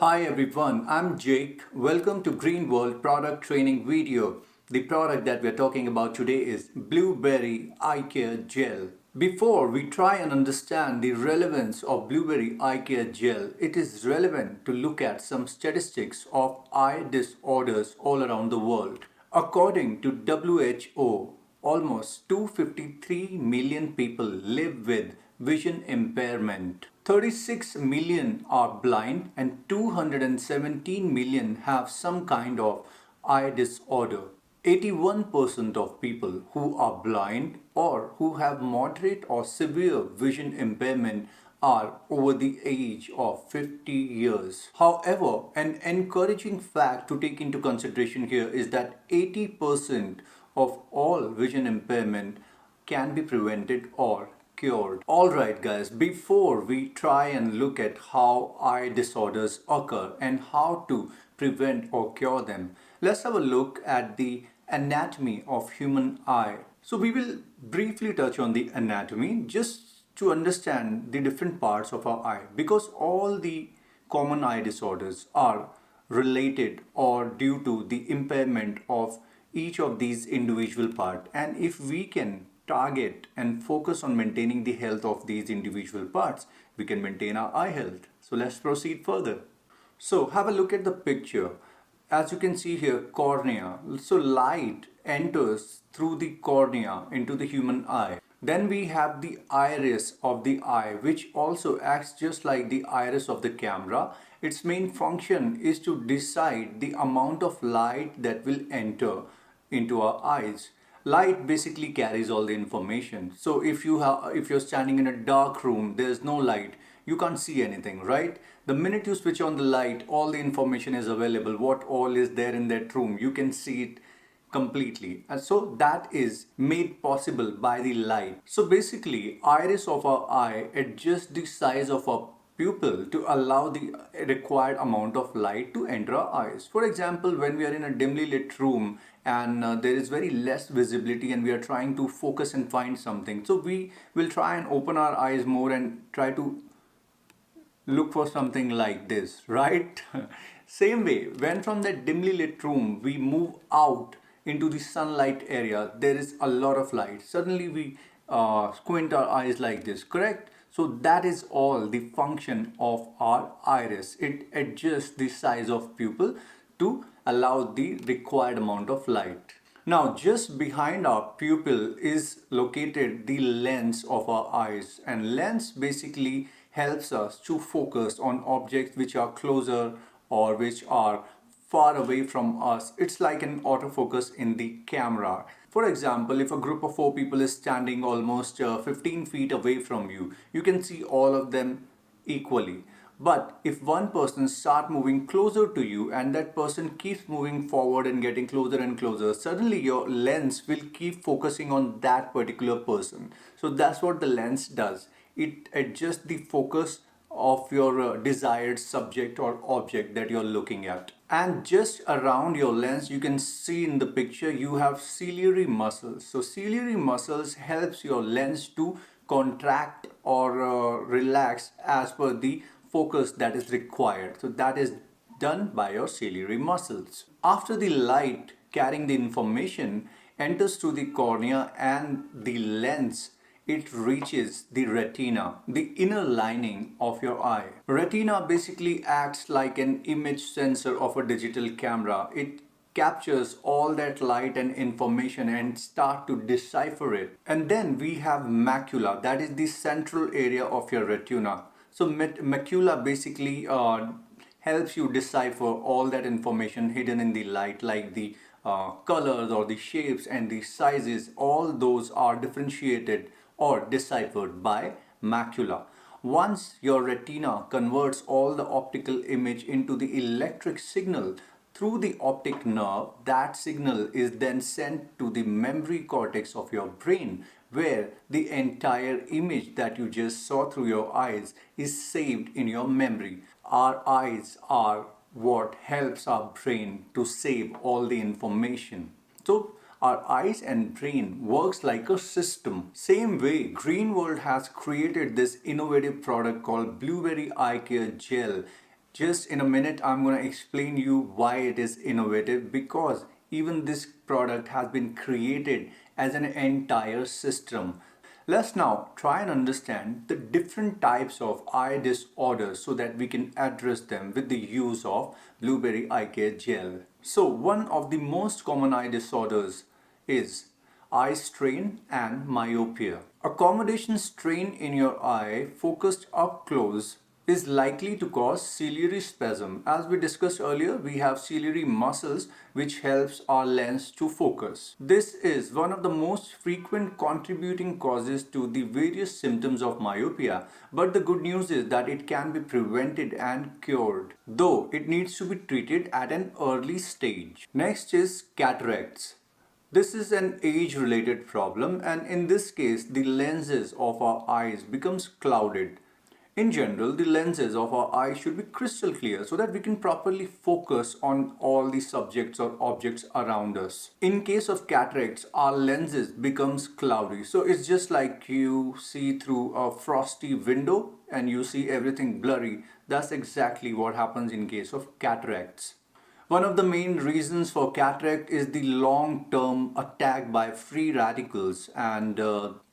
Hi everyone, I'm Jake. Welcome to Green World product training video. The product that we're talking about today is Blueberry Eye Care Gel. Before we try and understand the relevance of Blueberry Eye Care Gel, it is relevant to look at some statistics of eye disorders all around the world. According to WHO, almost 253 million people live with vision impairment. 36 million are blind and 217 million have some kind of eye disorder. 81% of people who are blind or who have moderate or severe vision impairment are over the age of 50 years. However, an encouraging fact to take into consideration here is that 80% of all vision impairment can be prevented or cured. Alright guys, before we try and look at how eye disorders occur and how to prevent or cure them, let's have a look at the anatomy of human eye. So we will briefly touch on the anatomy just to understand the different parts of our eye, because all the common eye disorders are related or due to the impairment of each of these individual parts. And if we can target and focus on maintaining the health of these individual parts, we can maintain our eye health. So let's proceed further. So have a look at the picture. As you can see here, cornea. So light enters through the cornea into the human eye. Then we have the iris of the eye, which also acts just like the iris of the camera. Its main function is to decide the amount of light that will enter into our eyes. Light basically carries all the information. So if you're standing in a dark room, there's no light, you can't see anything, right? The minute you switch on the light, all the information is available. What all is there in that room, you can see it completely. And so that is made possible by the light. So basically, iris of our eye adjusts the size of our pupil to allow the required amount of light to enter our eyes. For example, when we are in a dimly lit room and there is very less visibility and we are trying to focus and find something, so we will try and open our eyes more and try to look for something like this, right? Same way, when from that dimly lit room we move out into the sunlight area, there is a lot of light. Suddenly we squint our eyes like this, correct? So that is all the function of our iris. It adjusts the size of pupil to allow the required amount of light. Now, just behind our pupil is located the lens of our eyes, and lens basically helps us to focus on objects which are closer or which are far away from us. It's like an autofocus in the camera. For example, if a group of 4 people is standing almost 15 feet away from you, you can see all of them equally. But if one person starts moving closer to you and that person keeps moving forward and getting closer and closer, suddenly your lens will keep focusing on that particular person. So that's what the lens does. It adjusts the focus of your desired subject or object that you're looking at. And just around your lens, you can see in the picture, you have ciliary muscles. So ciliary muscles helps your lens to contract or relax as per the focus that is required. So that is done by your ciliary muscles. After the light carrying the information enters through the cornea and the lens, it reaches the retina, the inner lining of your eye. Retina basically acts like an image sensor of a digital camera. It captures all that light and information and start to decipher it. And then we have macula, that is the central area of your retina. So macula basically helps you decipher all that information hidden in the light, like the colors or the shapes and the sizes. All those are differentiated or deciphered by macula. Once your retina converts all the optical image into the electric signal through the optic nerve, that signal is then sent to the memory cortex of your brain, where the entire image that you just saw through your eyes is saved in your memory. Our eyes are what helps our brain to save all the information. So our eyes and brain works like a system. Same way, Green World has created this innovative product called Blueberry Eye Care Gel. Just in a minute, I'm going to explain you why it is innovative, because even this product has been created as an entire system. Let's now try and understand the different types of eye disorders so that we can address them with the use of Blueberry Eye Care Gel. So one of the most common eye disorders is eye strain and myopia. Accommodation strain in your eye focused up close is likely to cause ciliary spasm. As we discussed earlier, we have ciliary muscles which helps our lens to focus. This is one of the most frequent contributing causes to the various symptoms of myopia, but the good news is that it can be prevented and cured, though it needs to be treated at an early stage. Next is cataracts. This is an age-related problem, and in this case the lenses of our eyes becomes clouded. In general, the lenses of our eyes should be crystal clear so that we can properly focus on all the subjects or objects around us. In case of cataracts, our lenses becomes cloudy. So it's just like you see through a frosty window and you see everything blurry. That's exactly what happens in case of cataracts. One of the main reasons for cataract is the long-term attack by free radicals, and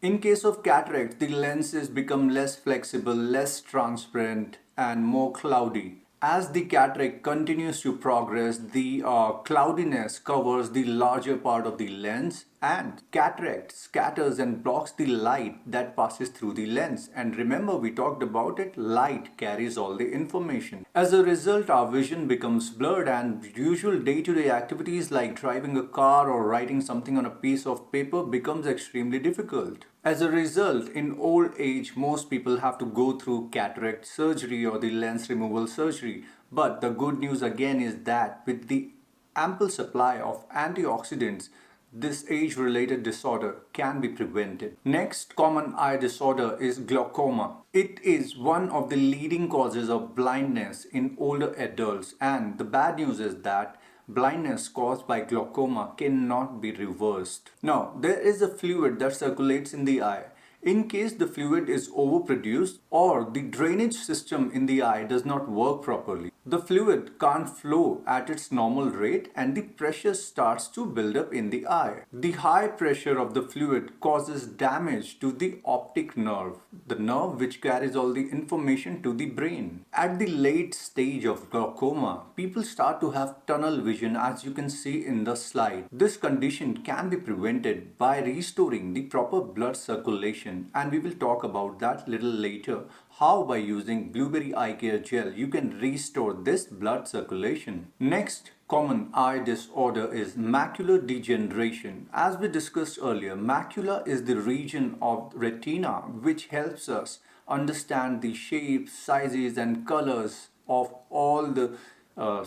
in case of cataract, the lenses become less flexible, less transparent and more cloudy. As the cataract continues to progress, the cloudiness covers the larger part of the lens, and cataract scatters and blocks the light that passes through the lens. And remember, we talked about it, light carries all the information. As a result, our vision becomes blurred, and usual day-to-day activities like driving a car or writing something on a piece of paper becomes extremely difficult. As a result, in old age, most people have to go through cataract surgery or the lens removal surgery. But the good news again is that with the ample supply of antioxidants, this age-related disorder can be prevented. Next common eye disorder is glaucoma. It is one of the leading causes of blindness in older adults, and the bad news is that blindness caused by glaucoma cannot be reversed. Now, there is a fluid that circulates in the eye. In case the fluid is overproduced or the drainage system in the eye does not work properly, the fluid can't flow at its normal rate and the pressure starts to build up in the eye. The high pressure of the fluid causes damage to the optic nerve, the nerve which carries all the information to the brain. At the late stage of glaucoma, people start to have tunnel vision, as you can see in the slide. This condition can be prevented by restoring the proper blood circulation, and we will talk about that little later. How by using Blueberry Eye Care Gel you can restore this blood circulation. Next common eye disorder is macular degeneration. As we discussed earlier, macula is the region of retina which helps us understand the shapes, sizes and colors of all the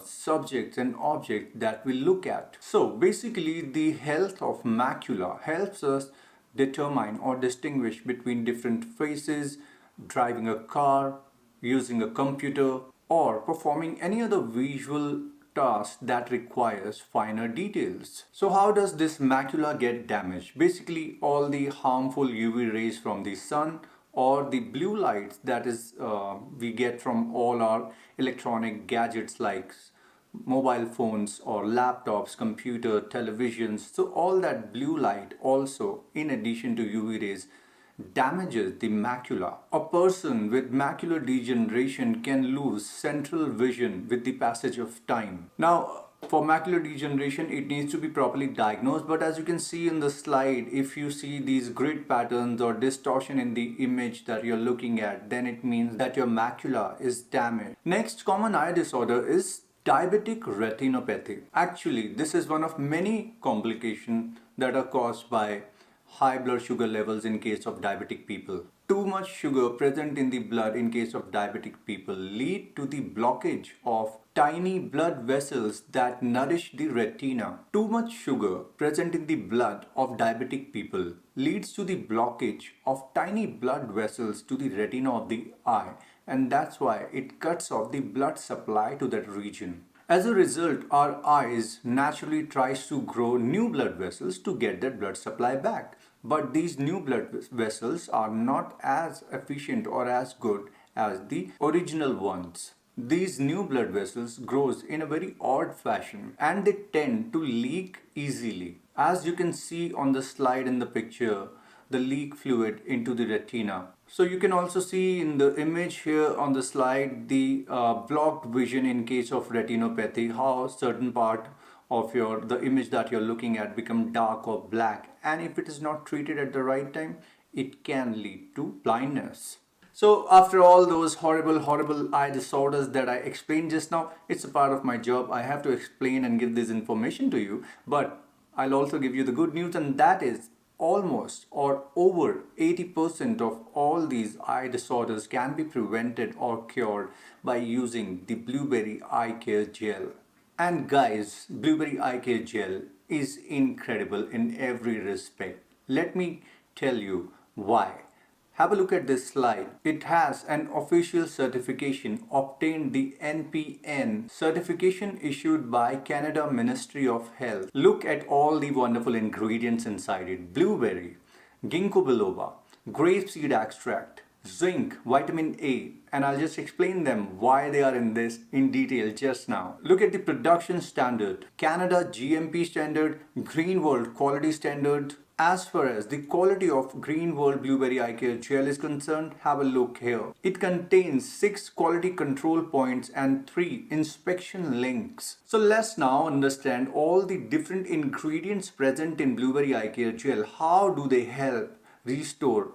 subjects and objects that we look at. So basically the health of macula helps us determine or distinguish between different faces, driving a car, using a computer, or performing any other visual task that requires finer details. So how does this macula get damaged? Basically, all the harmful UV rays from the sun or the blue lights that is we get from all our electronic gadgets like mobile phones or laptops, computer, televisions. So all that blue light also, in addition to UV rays, damages the macula. A person with macular degeneration can lose central vision with the passage of time. Now, for macular degeneration, it needs to be properly diagnosed, but as you can see in the slide, if you see these grid patterns or distortion in the image that you're looking at, then it means that your macula is damaged. Next common eye disorder is diabetic retinopathy. Actually, this is one of many complications that are caused by high blood sugar levels in case of diabetic people. Too much sugar present in the blood in case of diabetic people lead to the blockage of tiny blood vessels that nourish the retina. Too much sugar present in the blood of diabetic people leads to the blockage of tiny blood vessels to the retina of the eye, and that's why it cuts off the blood supply to that region. As a result, our eyes naturally tries to grow new blood vessels to get that blood supply back. But these new blood vessels are not as efficient or as good as the original ones. these new blood vessels grows in a very odd fashion and they tend to leak easily. As you can see on the slide in the picture, the leak fluid into the retina. So you can also see in the image here on the slide the blocked vision in case of retinopathy, how certain part of the image that you're looking at become dark or black, and if it is not treated at the right time, it can lead to blindness. So after all those horrible eye disorders that I explained just now, it's a part of my job. I have to explain and give this information to you, but I'll also give you the good news, and that is almost or over 80% of all these eye disorders can be prevented or cured by using the Blueberry Eye Care Gel. And guys, Blueberry Eye Care Gel is incredible in every respect. Let me tell you why. Have a look at this slide. It has an official certification obtained, the NPN certification issued by Canada Ministry of Health. Look at all the wonderful ingredients inside it. Blueberry, ginkgo biloba, grapeseed extract, zinc, vitamin A, and I'll just explain them why they are in this in detail just now. Look at the production standard. Canada GMP standard, Green World quality standard. As far as the quality of Green World Blueberry Eye Care Gel is concerned, have a look here. It contains 6 quality control points and 3 inspection links. So let's now understand all the different ingredients present in Blueberry Eye Care Gel. How do they help restore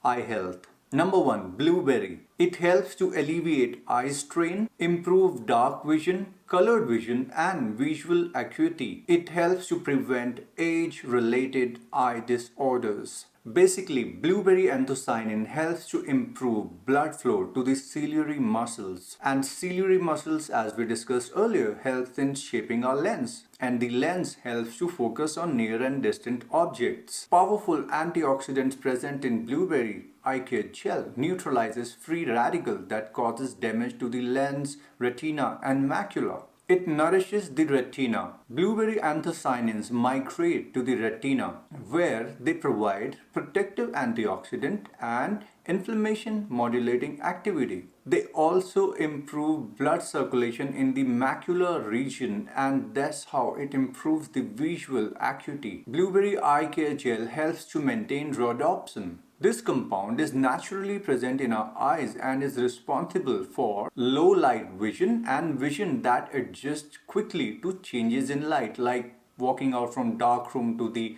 eye health? Number 1, blueberry. It helps to alleviate eye strain, improve dark vision, colored vision, and visual acuity. It helps to prevent age-related eye disorders. Basically, blueberry anthocyanin helps to improve blood flow to the ciliary muscles. And ciliary muscles, as we discussed earlier, helps in shaping our lens. And the lens helps to focus on near and distant objects. Powerful antioxidants present in Blueberry Eye Care Gel neutralizes free radical that causes damage to the lens, retina, and macula. It nourishes the retina. Blueberry anthocyanins migrate to the retina where they provide protective antioxidant and inflammation modulating activity. They also improve blood circulation in the macular region, and that's how it improves the visual acuity. Blueberry Eye Care Gel helps to maintain rhodopsin. This compound is naturally present in our eyes and is responsible for low light vision and vision that adjusts quickly to changes in light, like walking out from dark room to the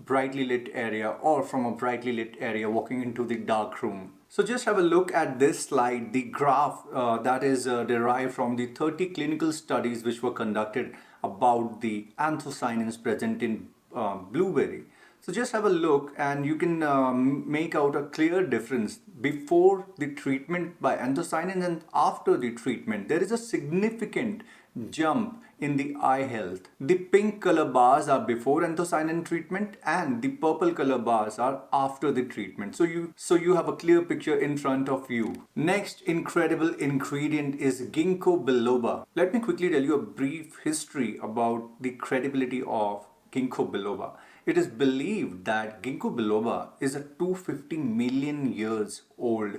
brightly lit area, or from a brightly lit area walking into the dark room. So just have a look at this slide, the graph that is derived from the 30 clinical studies which were conducted about the anthocyanins present in blueberry. So just have a look and you can make out a clear difference before the treatment by anthocyanins and after the treatment. There is a significant jump in the eye health. The pink color bars are before anthocyanin treatment and the purple color bars are after the treatment. So you have a clear picture in front of you. Next incredible ingredient is ginkgo biloba. Let me quickly tell you a brief history about the credibility of ginkgo biloba. It is believed that ginkgo biloba is a 250 million years old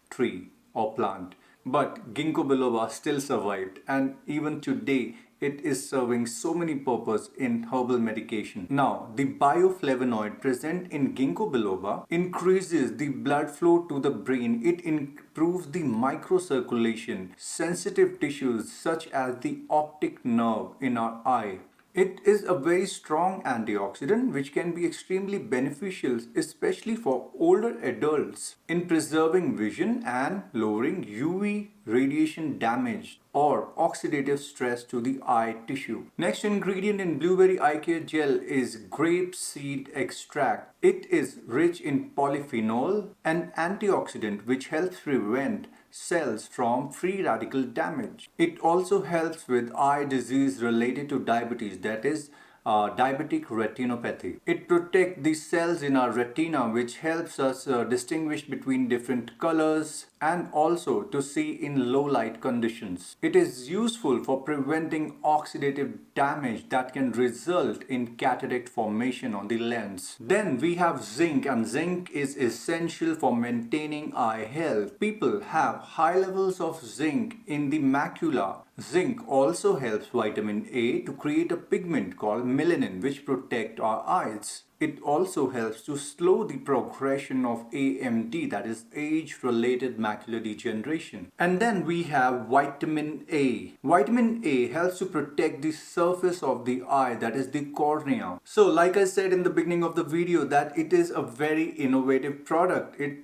tree or plant. But ginkgo biloba still survived, and even today it is serving so many purposes in herbal medication. Now, the bioflavonoid present in ginkgo biloba increases the blood flow to the brain. It improves the microcirculation, sensitive tissues such as the optic nerve in our eye. It is a very strong antioxidant which can be extremely beneficial, especially for older adults, in preserving vision and lowering UV radiation damage or oxidative stress to the eye tissue. Next ingredient in Blueberry Eye Care Gel is grapeseed extract. It is rich in polyphenol, an antioxidant which helps prevent cells from free radical damage. It also helps with eye disease related to diabetes, that is diabetic retinopathy. It protects the cells in our retina, which helps us distinguish between different colors and also to see in low light conditions. It is useful for preventing oxidative damage that can result in cataract formation on the lens. Then we have zinc, and zinc is essential for maintaining eye health. People have high levels of zinc in the macula. Zinc also helps vitamin A to create a pigment called melanin, which protect our eyes. It also helps to slow the progression of AMD, that is age-related macular degeneration. And then we have vitamin A. Vitamin A helps to protect the surface of the eye, that is the cornea. So like I said in the beginning of the video, that it is a very innovative product. It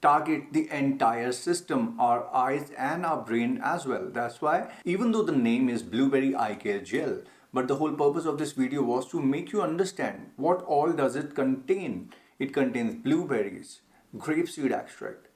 target the entire system, our eyes and our brain as well. That's why even though the name is Blueberry Eye Care Gel, but the whole purpose of this video was to make you understand what all does it contain. It contains blueberries, grapeseed extract,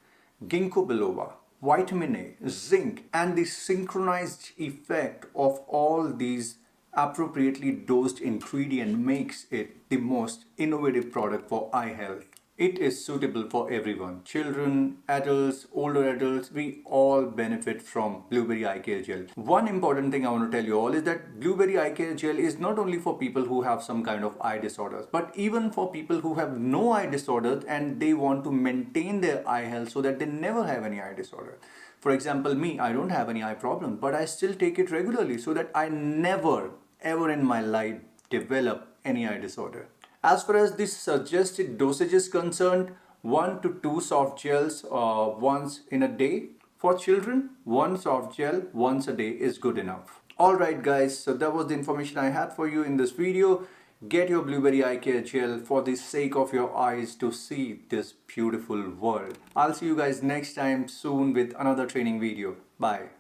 ginkgo biloba, vitamin A, zinc, and the synchronized effect of all these appropriately dosed ingredient makes it the most innovative product for eye health. It is suitable for everyone. Children, adults, older adults, we all benefit from Blueberry Eye Care Gel. One important thing I want to tell you all is that Blueberry Eye Care Gel is not only for people who have some kind of eye disorders, but even for people who have no eye disorders and they want to maintain their eye health so that they never have any eye disorder. For example, me, I don't have any eye problem, but I still take it regularly so that I never, ever in my life develop any eye disorder. As far as the suggested dosage is concerned, 1 to 2 soft gels once in a day. For children, 1 soft gel once a day is good enough. Alright guys, so that was the information I had for you in this video. Get your Blueberry Eye Care Gel for the sake of your eyes to see this beautiful world. I'll see you guys next time soon with another training video. Bye.